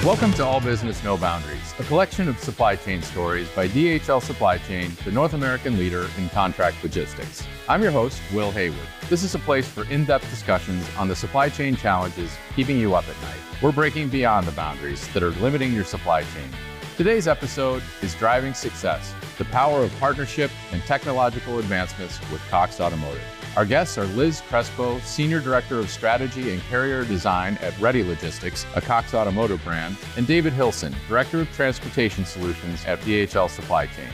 Welcome to All Business, No Boundaries, a collection of supply chain stories by DHL Supply Chain, the North American leader in contract logistics. I'm your host, Will Haywood. This is a place for in-depth discussions on the supply chain challenges keeping you up at night. We're breaking beyond the boundaries that are limiting your supply chain. Today's episode is Driving Success, the power of partnership and technological advancements with Cox Automotive. Our guests are Liz Crespo, Senior Director of Strategy and Carrier Design at Ready Logistics, a Cox Automotive brand, and David Hillson, Director of Transportation Solutions at DHL Supply Chain.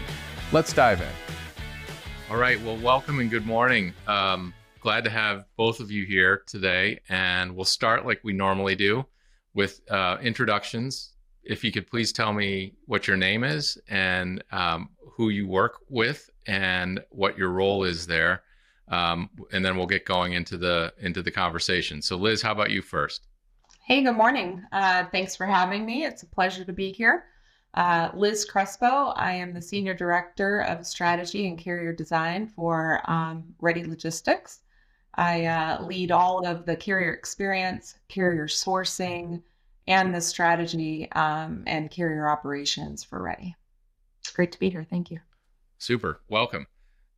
Let's dive in. All right, well, welcome and good morning. Glad to have both of you here today, and we'll start like we normally do with introductions. If you could please tell me what your name is and who you work with and what your role is there. And then we'll get going into the conversation. So Liz, how about you first? Hey, good morning. Thanks for having me. It's a pleasure to be here. Liz Crespo. I am the Senior Director of Strategy and Carrier Design for Ready Logistics. I lead all of the carrier experience, carrier sourcing, and the strategy and carrier operations for Ready. It's great to be here. Thank you. Super. Welcome.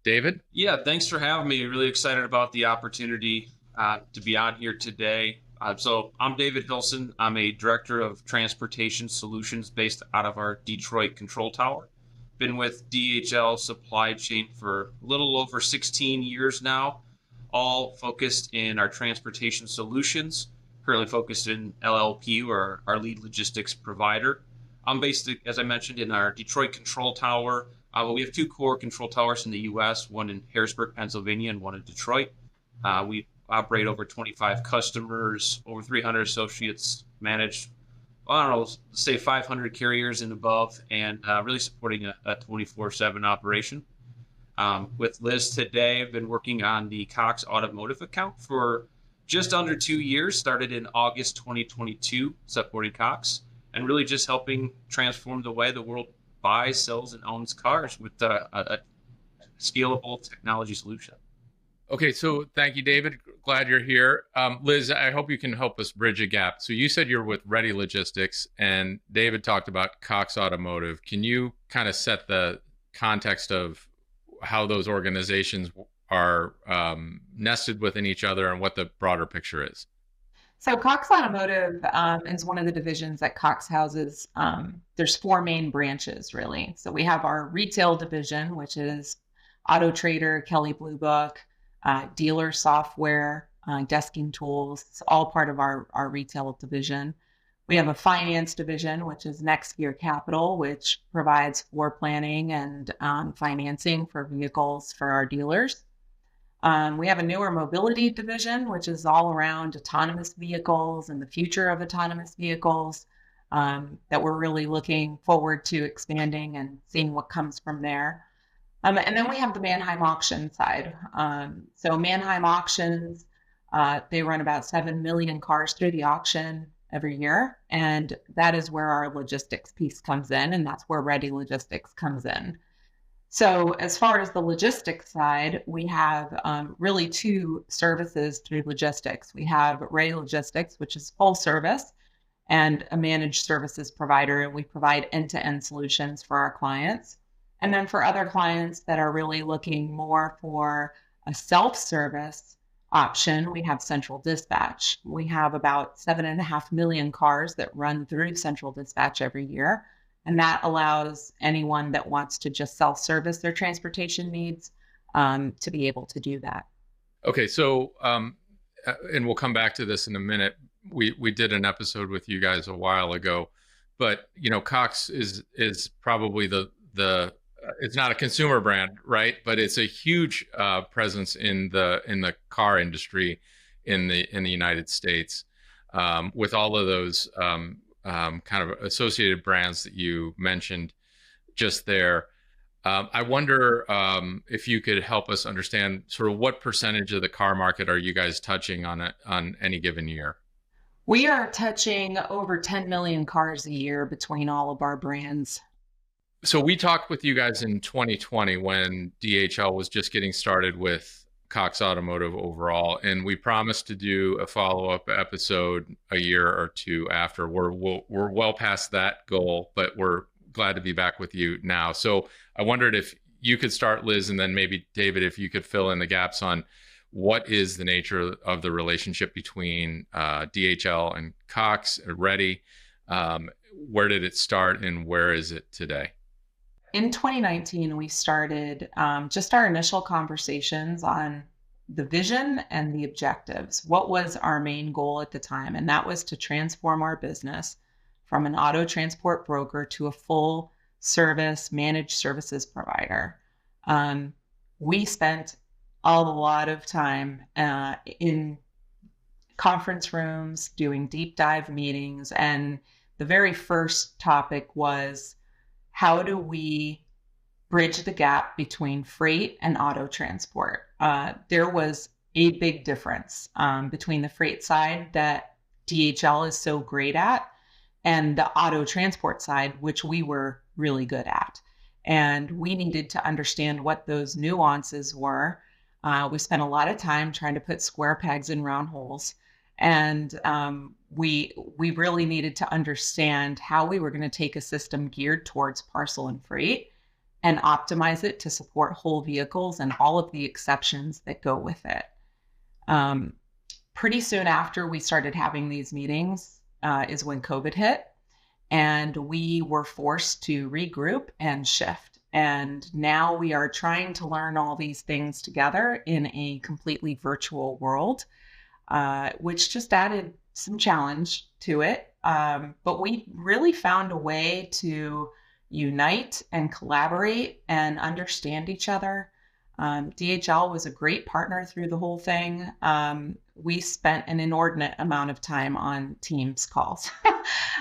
David? Yeah, thanks for having me. Really excited about the opportunity to be on here today. So I'm David Hillson. I'm a Director of Transportation Solutions based out of our Detroit Control Tower. Been with DHL Supply Chain for a little over 16 years now, all focused in our transportation solutions, currently focused in LLP, or our lead logistics provider. I'm based, as I mentioned, in our Detroit Control Tower. We have two core control towers in the U.S., one in Harrisburg, Pennsylvania, and one in Detroit. We operate over 25 customers, over 300 associates, manage, say 500 carriers and above, and really supporting a 24/7 operation. With Liz today, I've been working on the Cox Automotive account for just under 2 years, started in August 2022, supporting Cox, and really just helping transform the way the world buys, sells, and owns cars with a scalable technology solution. Okay, so thank you, David. Glad you're here. Liz, I hope you can help us bridge a gap. So you said you're with Ready Logistics, and David talked about Cox Automotive. Can you kind of set the context of how those organizations are nested within each other and what the broader picture is? So Cox Automotive is one of the divisions that Cox houses. There's four main branches, really. So we have our retail division, which is Auto Trader, Kelley Blue Book, dealer software, desking tools. It's all part of our retail division. We have a finance division, which is Next Gear Capital, which provides floor planning and financing for vehicles for our dealers. We have a newer mobility division, which is all around autonomous vehicles and the future of autonomous vehicles that we're really looking forward to expanding and seeing what comes from there. And then we have the Manheim auction side. So Manheim auctions, they run about 7 million cars through the auction every year. And that is where our logistics piece comes in. And that's where Ready Logistics comes in. So as far as the logistics side, we have really two services through logistics. We have Ready Logistics, which is full service and a managed services provider, and we provide end-to-end solutions for our clients. And then for other clients that are really looking more for a self-service option, we have Central Dispatch. We have about 7.5 million cars that run through Central Dispatch every year. And that allows anyone that wants to just self-service their transportation needs to be able to do that. Okay, so, and we'll come back to this in a minute. We did an episode with you guys a while ago, but Cox is probably the it's not a consumer brand, right? But it's a huge presence in the car industry in the United States, with all of those kind of associated brands that you mentioned just there. I wonder if you could help us understand sort of what percentage of the car market are you guys touching on any given year? We are touching over 10 million cars a year between all of our brands. So we talked with you guys in 2020 when DHL was just getting started with Cox Automotive overall. And we promised to do a follow-up episode a year or two after. We're well past that goal, but we're glad to be back with you now. So I wondered if you could start, Liz, and then maybe David, if you could fill in the gaps on what is the nature of the relationship between DHL and Cox Ready. Where did it start and where is it today? In 2019, we started just our initial conversations on the vision and the objectives. What was our main goal at the time? And that was to transform our business from an auto transport broker to a full service managed services provider. We spent a lot of time in conference rooms doing deep dive meetings. And the very first topic was, how do we bridge the gap between freight and auto transport? There was a big difference between the freight side that DHL is so great at and the auto transport side, which we were really good at. And we needed to understand what those nuances were. We spent a lot of time trying to put square pegs in round holes. And we really needed to understand how we were going to take a system geared towards parcel and freight and optimize it to support whole vehicles and all of the exceptions that go with it. Pretty soon after we started having these meetings is when COVID hit, and we were forced to regroup and shift. And now we are trying to learn all these things together in a completely virtual world, which just added some challenge to it. But we really found a way to unite and collaborate and understand each other. DHL was a great partner through the whole thing. We spent an inordinate amount of time on Teams calls.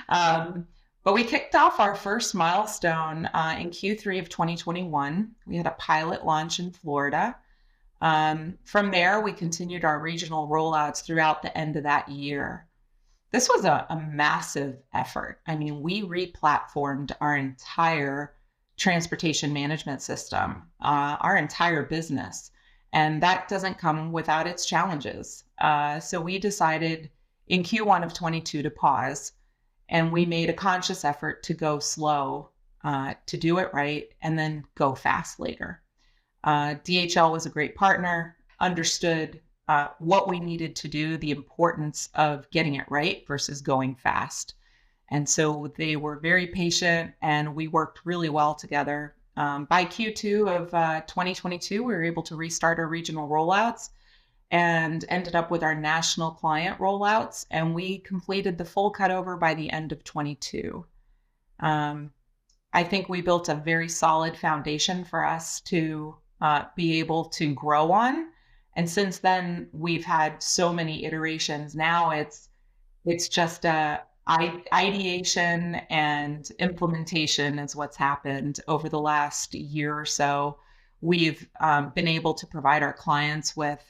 But we kicked off our first milestone in Q3 of 2021. We had a pilot launch in Florida. From there, we continued our regional rollouts throughout the end of that year. This was a massive effort. I mean, we re-platformed our entire transportation management system, our entire business, and that doesn't come without its challenges. So we decided in Q1 of 22 to pause, and we made a conscious effort to go slow, to do it right, and then go fast later. DHL was a great partner, understood what we needed to do, the importance of getting it right versus going fast. And so they were very patient and we worked really well together. By Q2 of 2022, we were able to restart our regional rollouts and ended up with our national client rollouts. And we completed the full cutover by the end of 22. I think we built a very solid foundation for us to be able to grow on. And since then, we've had so many iterations. Now it's just ideation and implementation is what's happened over the last year or so. We've been able to provide our clients with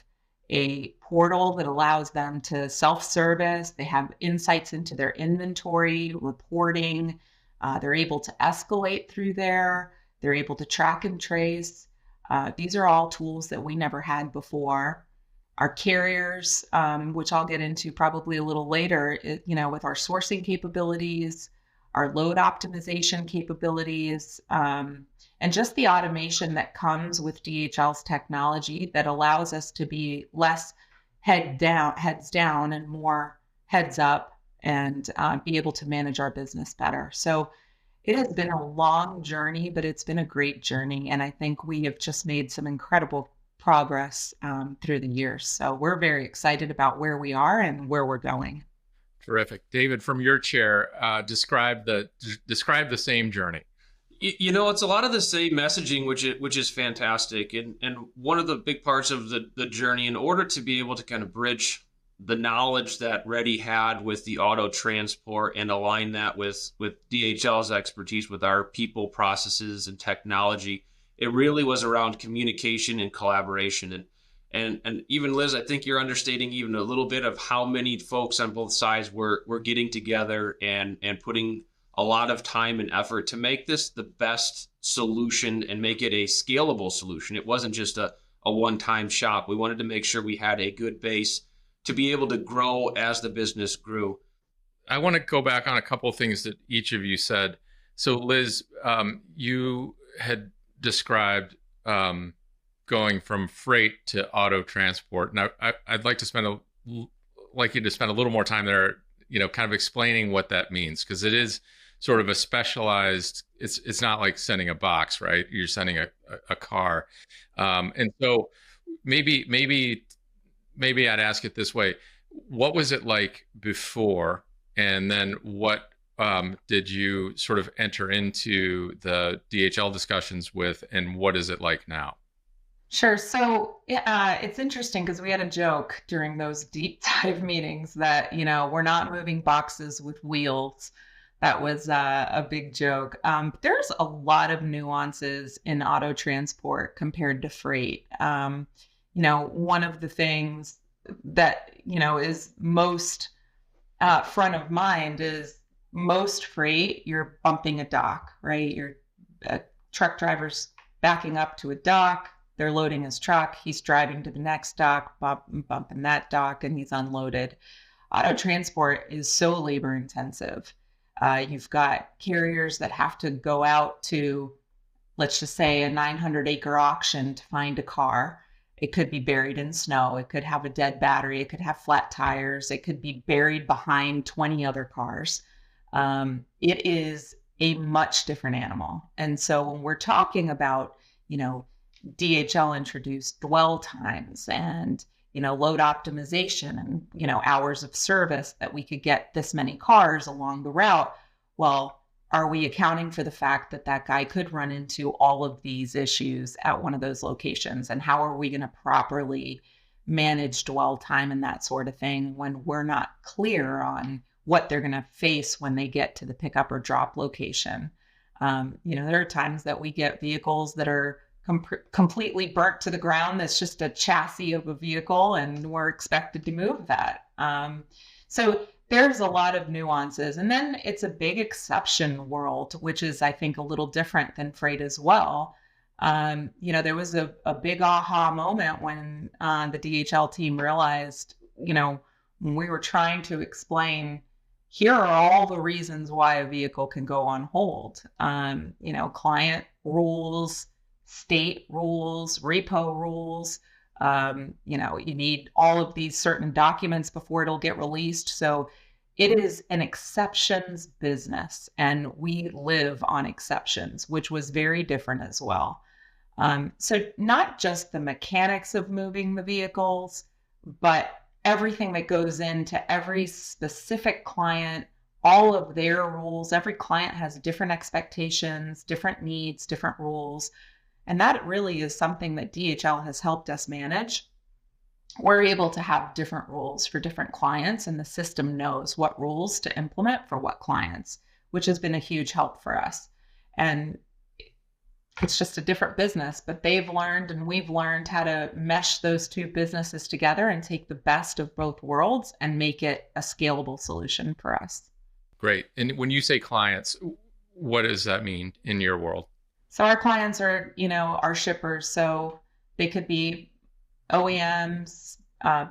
a portal that allows them to self-service. They have insights into their inventory, reporting. They're able to escalate through there. They're able to track and trace. These are all tools that we never had before. Our carriers, which I'll get into probably a little later, with our sourcing capabilities, our load optimization capabilities, and just the automation that comes with DHL's technology that allows us to be less heads down and more heads up and be able to manage our business better. So it has been a long journey, but it's been a great journey. And I think we have just made some incredible progress through the years. So we're very excited about where we are and where we're going. Terrific. David, from your chair, describe the same journey. It's a lot of the same messaging, which is fantastic. And one of the big parts of the journey, in order to be able to kind of bridge the knowledge that Ready had with the auto transport and align that with DHL's expertise with our people, processes, and technology, it really was around communication and collaboration. And even Liz, I think you're understating even a little bit of how many folks on both sides were getting together and putting a lot of time and effort to make this the best solution and make it a scalable solution. It wasn't just a a one-time shop. We wanted to make sure we had a good base to be able to grow as the business grew. I want to go back on a couple of things that each of you said. So Liz, you had described going from freight to auto transport. Now, I'd like you to spend a little more time there, kind of explaining what that means, because it is sort of a specialized. It's not like sending a box, right? You're sending a car, and so maybe I'd ask it this way: what was it like before, and then what did you sort of enter into the DHL discussions with, and what is it like now? Sure. So it's interesting because we had a joke during those deep dive meetings that, we're not moving boxes with wheels. That was a big joke. There's a lot of nuances in auto transport compared to freight. One of the things that, is most front of mind is most freight, you're bumping a dock, right? Your truck driver's backing up to a dock. They're loading his truck. He's driving to the next dock, bumping that dock, and he's unloaded. Auto transport is so labor intensive. You've got carriers that have to go out to, let's just say, a 900-acre auction to find a car. It could be buried in snow. It could have a dead battery. It could have flat tires. It could be buried behind 20 other cars. It is a much different animal. And so when we're talking about, DHL introduced dwell times and, load optimization and, hours of service that we could get this many cars along the route. Well, are we accounting for the fact that that guy could run into all of these issues at one of those locations? And how are we going to properly manage dwell time and that sort of thing when we're not clear on what they're going to face when they get to the pickup or drop location? There are times that we get vehicles that are completely burnt to the ground. That's just a chassis of a vehicle, and we're expected to move that. So there's a lot of nuances. And then it's a big exception world, which is, I think, a little different than freight as well. There was a big aha moment when the DHL team realized, when we were trying to explain, here are all the reasons why a vehicle can go on hold. Client rules, state rules, repo rules. You need all of these certain documents before it'll get released. So it is an exceptions business, and we live on exceptions, which was very different as well. So not just the mechanics of moving the vehicles, but everything that goes into every specific client, all of their rules. Every client has different expectations, different needs, different rules. And that really is something that DHL has helped us manage. We're able to have different rules for different clients, and the system knows what rules to implement for what clients, which has been a huge help for us. And it's just a different business, but they've learned and we've learned how to mesh those two businesses together and take the best of both worlds and make it a scalable solution for us. Great. And when you say clients, what does that mean in your world? So our clients are, our shippers. So they could be OEMs,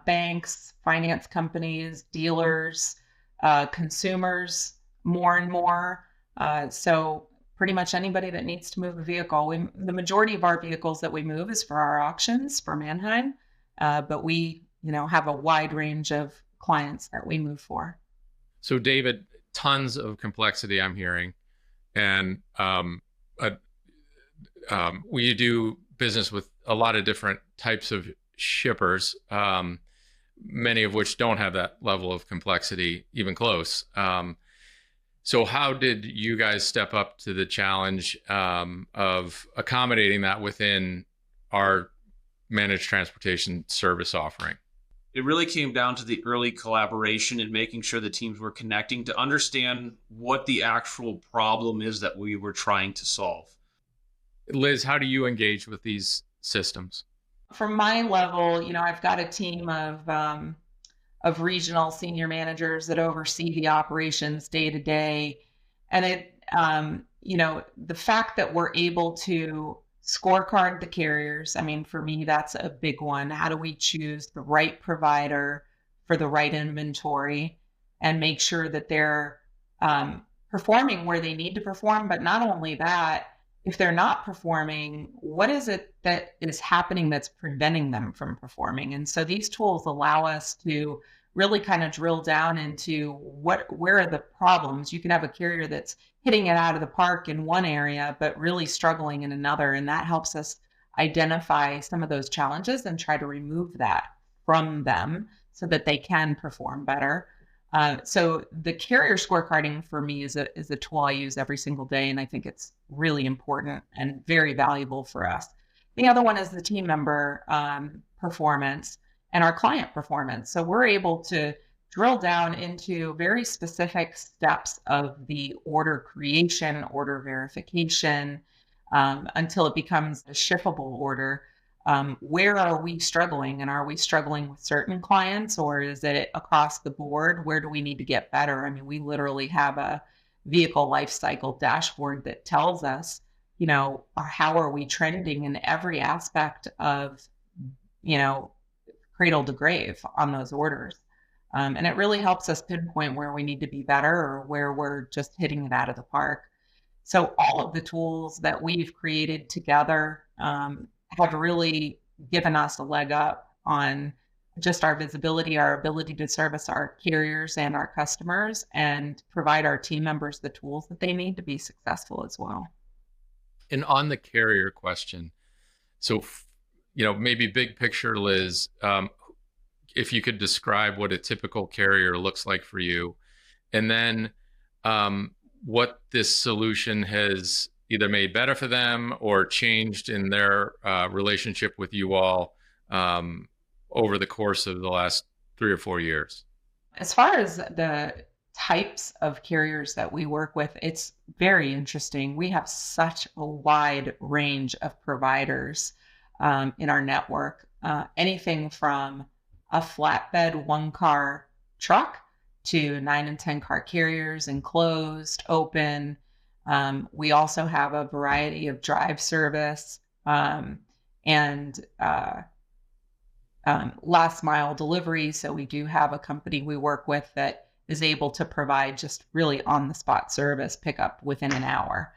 banks, finance companies, dealers, consumers, more and more. So pretty much anybody that needs to move a vehicle. The majority of our vehicles that we move is for our auctions for Mannheim, but we, have a wide range of clients that we move for. So David, tons of complexity I'm hearing, and we do business with a lot of different types of shippers, many of which don't have that level of complexity, even close. So how did you guys step up to the challenge of accommodating that within our managed transportation service offering? It really came down to the early collaboration and making sure the teams were connecting to understand what the actual problem is that we were trying to solve. Liz, how do you engage with these systems? From my level, I've got a team of regional senior managers that oversee the operations day to day. And it, the fact that we're able to scorecard the carriers. I mean, for me, that's a big one. How do we choose the right provider for the right inventory and make sure that they're performing where they need to perform? But not only that, if they're not performing, what is it that is happening that's preventing them from performing? And so these tools allow us to really kind of drill down into where are the problems. You can have a carrier that's hitting it out of the park in one area, but really struggling in another. And that helps us identify some of those challenges and try to remove that from them so that they can perform better. So the carrier scorecarding for me is a tool I use every single day, and I think it's really important and very valuable for us. The other one is the team member performance and our client performance. So we're able to drill down into very specific steps of the order creation, order verification, until it becomes a shippable order. Where are we struggling? And are we struggling with certain clients, or is it across the board? Where do we need to get better? I mean, we literally have a vehicle life cycle dashboard that tells us, how are we trending in every aspect of, cradle to grave on those orders. And it really helps us pinpoint where we need to be better or where we're just hitting it out of the park. So all of the tools that we've created together have really given us a leg up on just our visibility, our ability to service our carriers and our customers and provide our team members the tools that they need to be successful as well. And on the carrier question, so, maybe big picture, Liz, if you could describe what a typical carrier looks like for you, and then what this solution has either made better for them or changed in their relationship with you all over the course of the last 3 or 4 years. As far as the types of carriers that we work with, it's very interesting. We have such a wide range of providers in our network, anything from a flatbed 1-car truck to 9 and 10 car carriers, enclosed, open. We also have a variety of drive service and last mile delivery. So we do have a company we work with that is able to provide just really on the spot service pickup within an hour.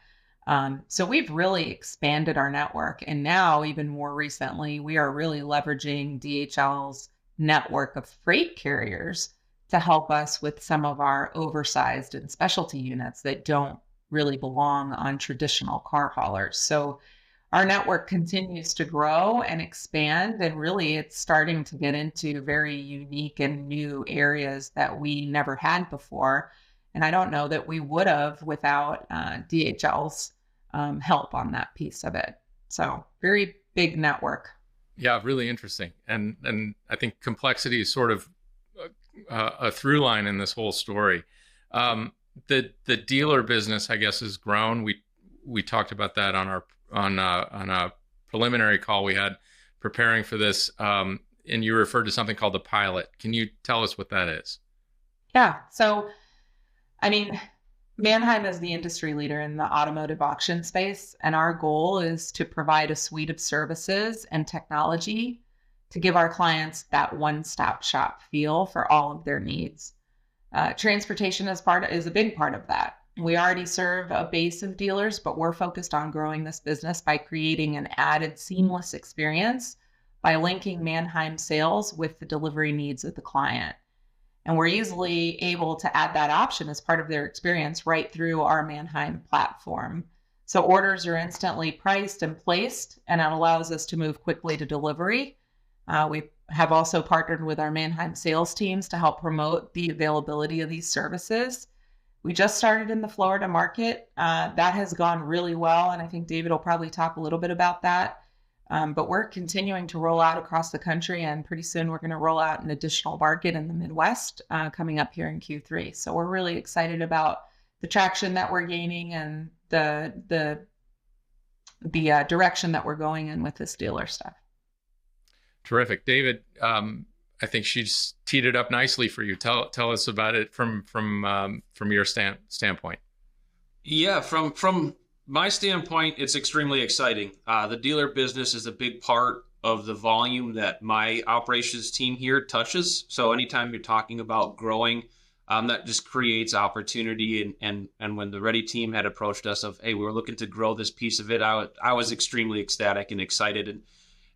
So we've really expanded our network. And now, even more recently, we are really leveraging DHL's network of freight carriers to help us with some of our oversized and specialty units that don't really belong on traditional car haulers. So our network continues to grow and expand, and really it's starting to get into very unique and new areas that we never had before. And I don't know that we would have without DHL's help on that piece of it. So very big network. Yeah, really interesting. And I think complexity is sort of a through line in this whole story. The dealer business, I guess, has grown. We talked about that on a preliminary call we had preparing for this, and you referred to something called the pilot. Can you tell us what that is? Yeah. So, I mean, Manheim is the industry leader in the automotive auction space, and our goal is to provide a suite of services and technology to give our clients that one-stop shop feel for all of their needs. Transportation is a big part of that. We already serve a base of dealers, but we're focused on growing this business by creating an added seamless experience by linking Manheim sales with the delivery needs of the client. And we're easily able to add that option as part of their experience right through our Manheim platform. So orders are instantly priced and placed, and it allows us to move quickly to delivery. We have also partnered with our Manheim sales teams to help promote the availability of these services. We just started in the Florida market. That has gone really well, and I think David will probably talk a little bit about that. But we're continuing to roll out across the country, and pretty soon we're going to roll out an additional market in the Midwest coming up here in Q3. So we're really excited about the traction that we're gaining and the direction that we're going in with this dealer stuff. Terrific, David. I think she's teed it up nicely for you. Tell us about it from your standpoint. Yeah, from my standpoint, it's extremely exciting. The dealer business is a big part of the volume that my operations team here touches. So anytime you're talking about growing, that just creates opportunity. And when the Ready team had approached us of, hey, we were looking to grow this piece of it, I was extremely ecstatic and excited.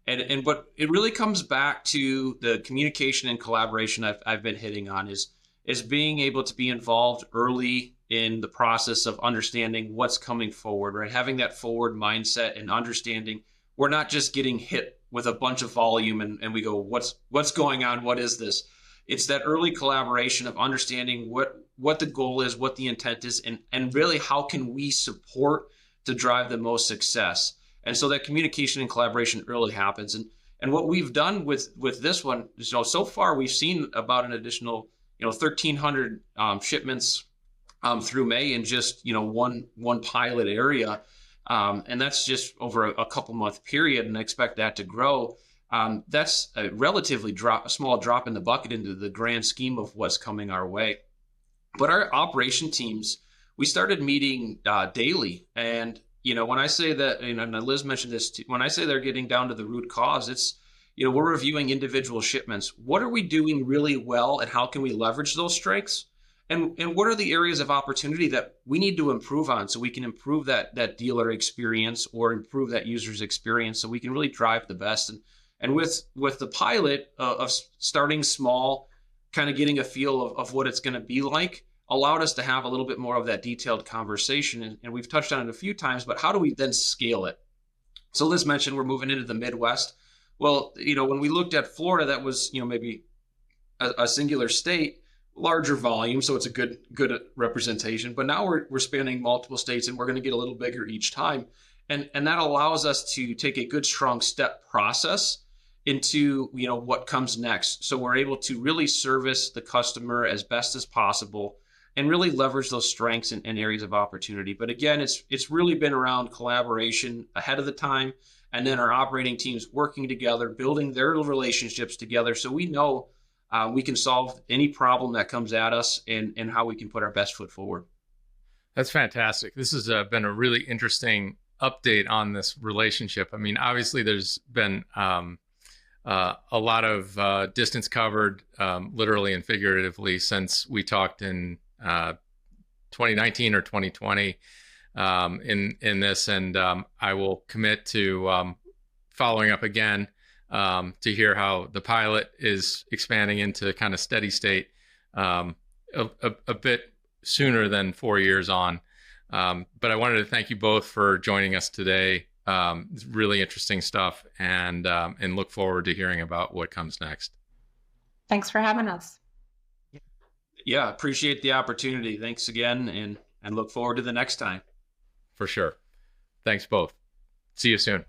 And but it really comes back to the communication and collaboration I've been hitting on is being able to be involved early in the process of understanding what's coming forward, right? Having that forward mindset and understanding we're not just getting hit with a bunch of volume and we go, what's going on? What is this? It's that early collaboration of understanding what the goal is, what the intent is, and really how can we support to drive the most success. And so that communication and collaboration early happens. And what we've done with this one is, so far we've seen about an additional 1,300 shipments through May in just one pilot area, and that's just over a couple month period, and I expect that to grow. That's a relatively small drop in the bucket into the grand scheme of what's coming our way. But our operation teams, we started meeting daily, and when I say that, and Liz mentioned this too, when I say they're getting down to the root cause, it's we're reviewing individual shipments. What are we doing really well, and how can we leverage those strengths? And what are the areas of opportunity that we need to improve on so we can improve that dealer experience or improve that user's experience so we can really drive the best. And with the pilot of starting small, kind of getting a feel of what it's going to be like, allowed us to have a little bit more of that detailed conversation. And we've touched on it a few times, but how do we then scale it? So Liz mentioned we're moving into the Midwest. Well, when we looked at Florida, that was, maybe a singular state, larger volume, so it's a good representation. But now we're spanning multiple states, and we're going to get a little bigger each time, and that allows us to take a good, strong step process into what comes next. So we're able to really service the customer as best as possible, and really leverage those strengths and areas of opportunity. But again, it's really been around collaboration ahead of the time, and then our operating teams working together, building their relationships together, so we know we can solve any problem that comes at us and how we can put our best foot forward. That's fantastic. This has been a really interesting update on this relationship. I mean, obviously there's been a lot of distance covered, literally and figuratively, since we talked in 2019 or 2020 in this. And I will commit to following up again to hear how the pilot is expanding into kind of steady state a bit sooner than 4 years on. But I wanted to thank you both for joining us today. It's really interesting stuff, and look forward to hearing about what comes next. Thanks for having us. Yeah, appreciate the opportunity. Thanks again, and look forward to the next time. For sure. Thanks both. See you soon.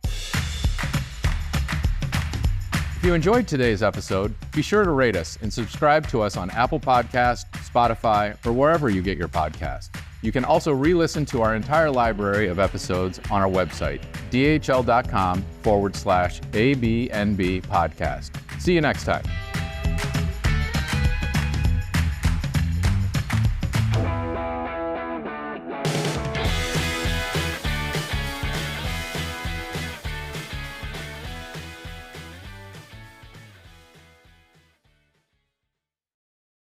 If you enjoyed today's episode, be sure to rate us and subscribe to us on Apple Podcasts, Spotify, or wherever you get your podcasts. You can also re-listen to our entire library of episodes on our website, dhl.com/ABNB podcast. See you next time.